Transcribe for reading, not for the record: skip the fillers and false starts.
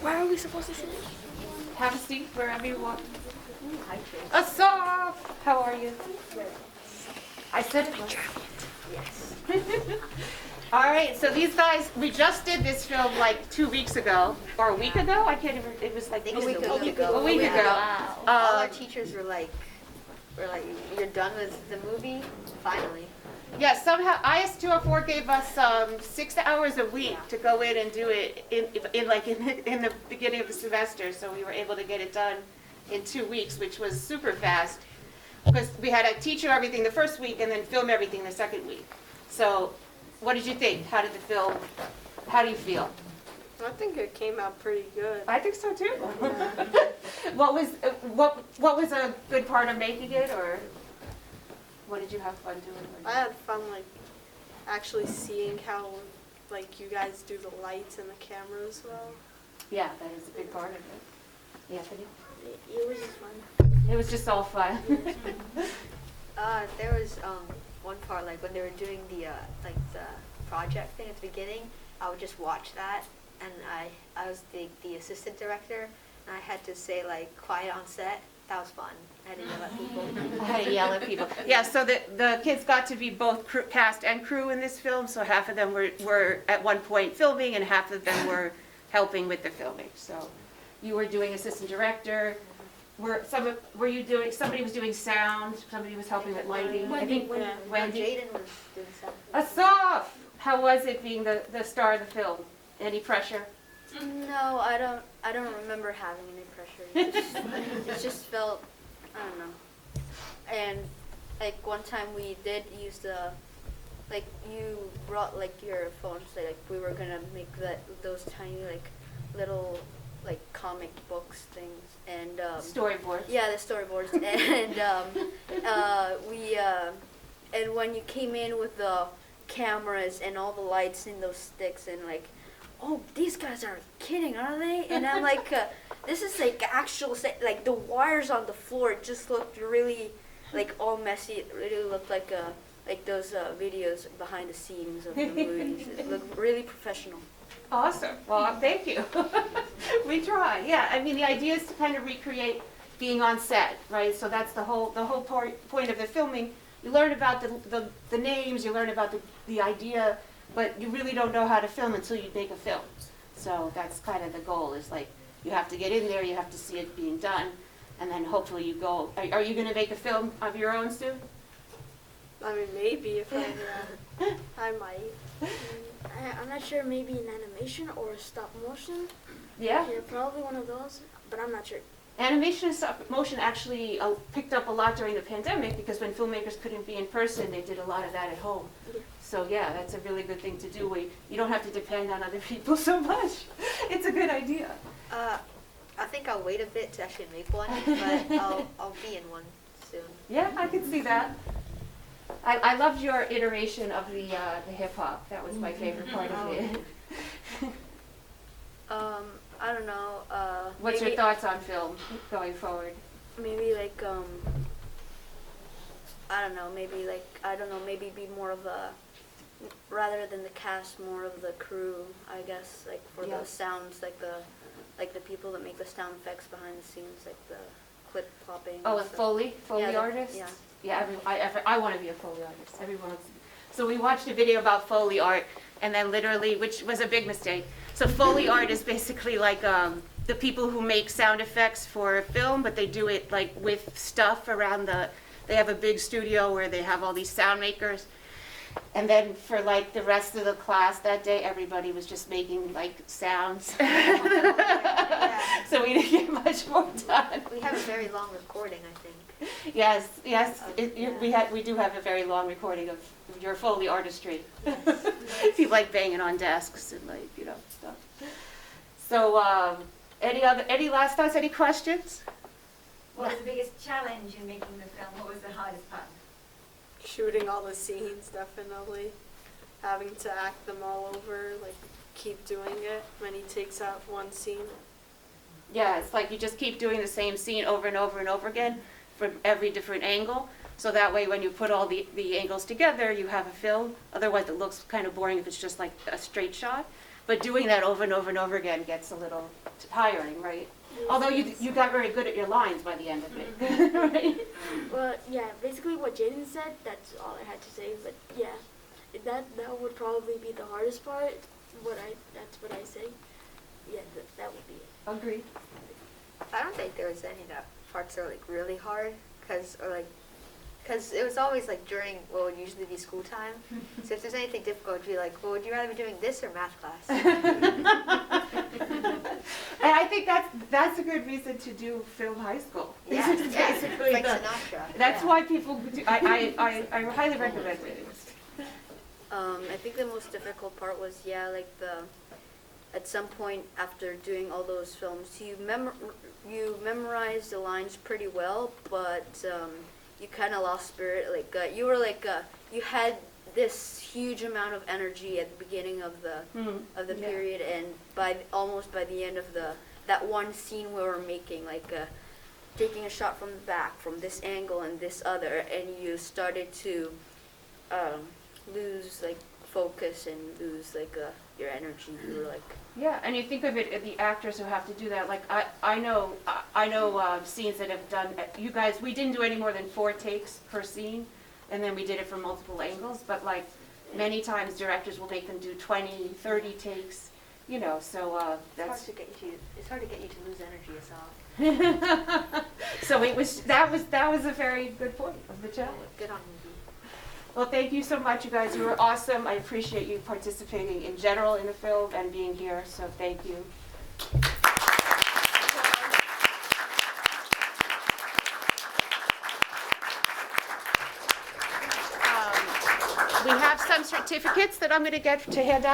Where are we supposed to sit? Have a seat wherever you want. Asaf, how are you? I said it. Yes. All right, so these guys, we just did this film like 2 weeks ago, or a week ago. I can't even. It was like A week ago. A week ago. Wow. All our teachers were like, you're done with the movie? Finally. Yeah, somehow IS204 gave us 6 hours a week to go in and do it in the beginning of the semester, so we were able to get it done in 2 weeks, which was super fast because we had to teach everything the first week and then film everything the second week. So, what did you think? How do you feel? I think it came out pretty good. I think so too. What was a good part of making it, or what did you have fun doing? I had fun actually seeing how you guys do the lights and the camera as well. Yeah, that is a big part of it. Anthony? It was just fun. It was just all fun. There was one part when they were doing the project thing at the beginning. I would just watch that, and I was the assistant director, and I had to say quiet on set. That was fun. I had to yell at people. I had to yell at people. Yeah, so the kids got to be both cast and crew in this film. So half of them were at one point filming, and half of them were helping with the filming. So you were doing assistant director. Were you doing? Somebody was doing sound. Somebody was helping with lighting. I think Wendy. Jaden was doing something. Asaf, how was it being the star of the film? Any pressure? No, I don't remember having any pressure. It just felt, I don't know. And one time we did use you brought your phone, so we were gonna make those tiny little comic books things and Storyboards. Yeah, the storyboards and and when you came in with the cameras and all the lights and those sticks and oh, these guys are kidding, are they? And I'm this is actual, the wires on the floor just looked really, all messy. It really looked like those videos behind the scenes of the movies. It looked really professional. Awesome. Well, thank you. We try. Yeah, I mean, the idea is to kind of recreate being on set, right? So that's the whole point of the filming. You learn about the names, you learn about the idea, but you really don't know how to film until you make a film. So that's kind of the goal, is you have to get in there, you have to see it being done, and then hopefully you go. Are you going to make a film of your own soon? I mean, maybe if I might. I'm not sure, maybe an animation or a stop motion. Yeah? Yeah, probably one of those, but I'm not sure. Animation and stop motion actually picked up a lot during the pandemic, because when filmmakers couldn't be in person, they did a lot of that at home. Yeah. So yeah, that's a really good thing to do. You don't have to depend on other people so much. It's a good idea. I think I'll wait a bit to actually make one, but I'll be in one soon. Yeah, I can see that. I loved your iteration of the hip hop. That was my favorite part of it. I don't know. What's your thoughts on film going forward? Maybe I don't know. Maybe maybe be more of a, rather than the cast, more of the crew. I guess for the sounds, the people that make the sound effects behind the scenes, the clip plopping. Oh, with Foley yeah, artists? Yeah. Yeah, I want to be a Foley artist. Everyone wants to be. So we watched a video about Foley art, and then literally, which was a big mistake. So Foley art is basically the people who make sound effects for film, but they do it with stuff around they have a big studio where they have all these sound makers. And then for the rest of the class that day, everybody was just making sounds. So we didn't get much more done. We have a very long recording, I think. Yes. We do have a very long recording of your Foley artistry. People banging on desks and stuff. So any last thoughts? Any questions? What was the biggest challenge in making the film? What was the hardest part? Shooting all the scenes, definitely. Having to act them all over, keep doing it. Many takes out one scene. Yeah, it's you just keep doing the same scene over and over and over again from every different angle. So that way when you put all the angles together, you have a film. Otherwise it looks kind of boring if it's just a straight shot. But doing that over and over and over again gets a little tiring, right? Although you got very good at your lines by the end of it, right? Well, yeah, basically what Jaden said, that's all I had to say. But yeah, that would probably be the hardest part. That's what I say. Yeah, that would be it. Agreed. I don't think there was any that parts are like really hard, cause it was always like during what would usually be school time. So if there's anything difficult, it'd be like, well, would you rather be doing this or math class? And I think that's a good reason to do film high school. Yeah, It's yeah, basically Frank the- Sinatra. That's yeah. why people do. I highly recommend it. I think the most difficult part was at some point after doing all those films, you memorized the lines pretty well, but you kind of lost spirit. You had this huge amount of energy at the beginning of the Yeah. period, and by the end of that one scene we were making, taking a shot from the back, from this angle and this other, and you started to lose focus and lose your energy. You were Yeah, and you think of it, the actors who have to do that. Like I know scenes that have done. You guys, we didn't do any more than 4 takes per scene, and then we did it from multiple angles. But many times, directors will make them do 20, 30 takes. You know, so that's. It's hard to get you to lose energy yourself. So that was a very good point of the challenge. Good on you. Well, thank you so much, you guys. You were awesome. I appreciate you participating in general in the film and being here, so thank you. We have some certificates that I'm going to get to hand out.